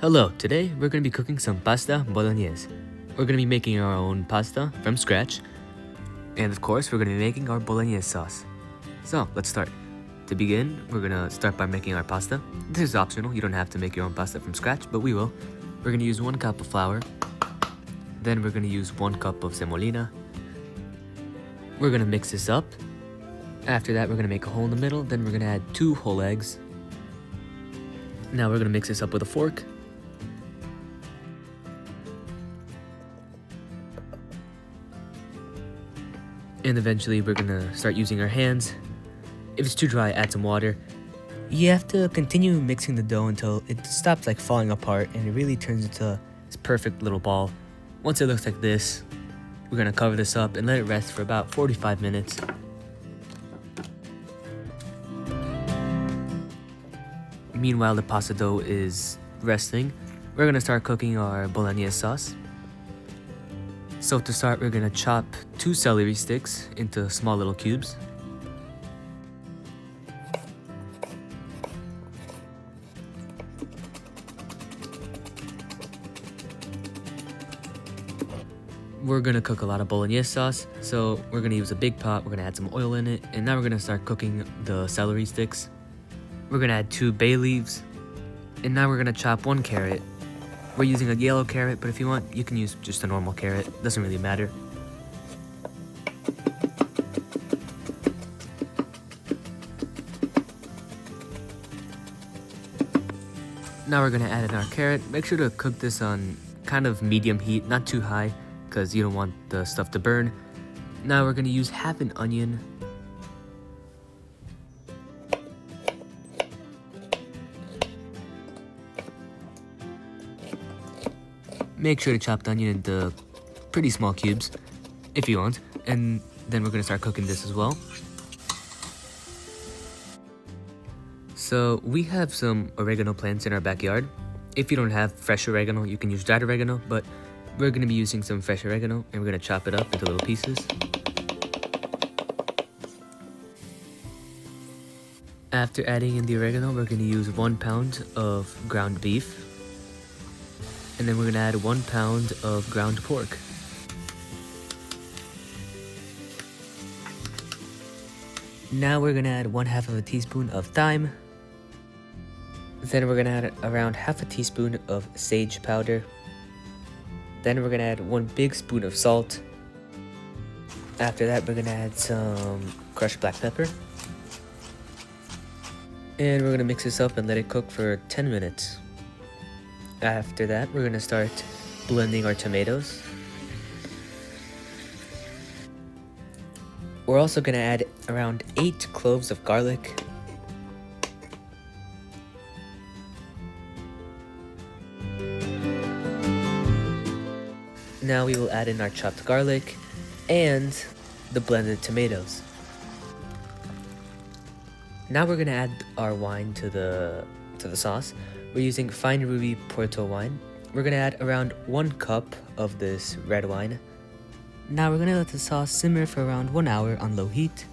Hello, today we're going to be cooking some pasta bolognese. We're going to be making our own pasta from scratch, and of course we're going to be making our bolognese sauce. So let's start. To begin, we're going to start by making our pasta. This is optional, you don't have to make your own pasta from scratch, but we will. We're going to use 1 cup of flour, then we're going to use 1 cup of semolina. We're going to mix this up. After that, we're going to make a hole in the middle, then we're going to add 2 whole eggs. Now we're going to mix this up with a fork. And eventually we're gonna start using our hands. If it's too dry, add some water. You have to continue mixing the dough until it stops like falling apart and it really turns into this perfect little ball. Once it looks like this, we're gonna cover this up and let it rest for about 45 minutes. Meanwhile, the pasta dough is resting. We're gonna start cooking our bolognese sauce. So to start, we're gonna chop 2 celery sticks into small little cubes. We're gonna cook a lot of bolognese sauce, so we're gonna use a big pot, we're gonna add some oil in it, and now we're gonna start cooking the celery sticks. We're gonna add 2 bay leaves, and now we're gonna chop 1 carrot. We're using a yellow carrot, but if you want, you can use just a normal carrot. Doesn't really matter. Now we're gonna add in our carrot. Make sure to cook this on kind of medium heat, not too high, because you don't want the stuff to burn. Now we're gonna use half an onion. Make sure to chop the onion into pretty small cubes, if you want, and then we're gonna start cooking this as well. So we have some oregano plants in our backyard. If you don't have fresh oregano, you can use dried oregano, but we're gonna be using some fresh oregano and we're gonna chop it up into little pieces. After adding in the oregano, we're gonna use 1 pound of ground beef. And then we're gonna add 1 pound of ground pork. Now we're gonna add 1/2 of a teaspoon of thyme. Then we're gonna add around 1/2 teaspoon of sage powder. Then we're gonna add 1 big spoon of salt. After that, we're gonna add some crushed black pepper. And we're gonna mix this up and let it cook for 10 minutes. After that, we're gonna start blending our tomatoes. We're also gonna add around 8 cloves of garlic. Now we will add in our chopped garlic and the blended tomatoes. Now we're gonna add our wine to the sauce. We're using Fine Ruby Porto wine. We're gonna add around 1 cup of this red wine. Now we're gonna let the sauce simmer for around 1 hour on low heat.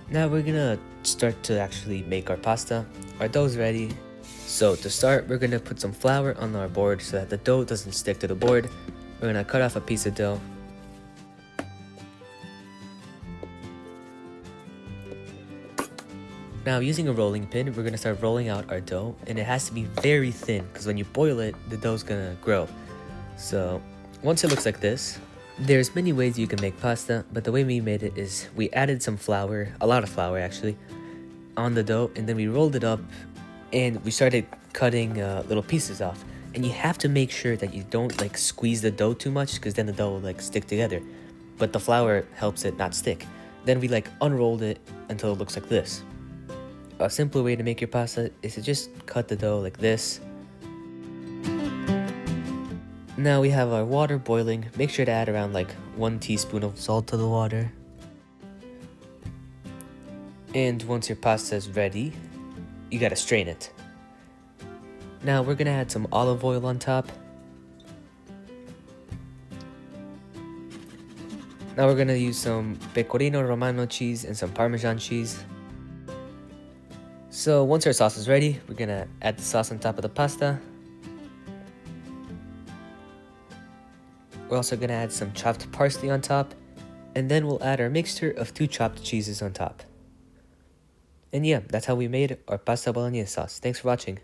Now we're gonna start to actually make our pasta. Our dough's ready. So to start, we're gonna put some flour on our board so that the dough doesn't stick to the board. We're gonna cut off a piece of dough. Now using a rolling pin, we're gonna start rolling out our dough, and it has to be very thin because when you boil it, the dough's gonna grow. So once it looks like this, there's many ways you can make pasta, but the way we made it is we added some flour, a lot of flour actually, on the dough, and then we rolled it up and we started cutting little pieces off. And you have to make sure that you don't like squeeze the dough too much because then the dough will like stick together, but the flour helps it not stick. Then we like unrolled it until it looks like this. A simpler way to make your pasta is to just cut the dough like this. Now we have our water boiling. Make sure to add around like 1 teaspoon of salt to the water. And once your pasta is ready, you gotta strain it. Now we're gonna add some olive oil on top. Now we're gonna use some pecorino romano cheese and some parmesan cheese. So once our sauce is ready, we're gonna add the sauce on top of the pasta. We're also gonna add some chopped parsley on top, and then we'll add our mixture of 2 chopped cheeses on top. And yeah, that's how we made our pasta bolognese sauce. Thanks for watching.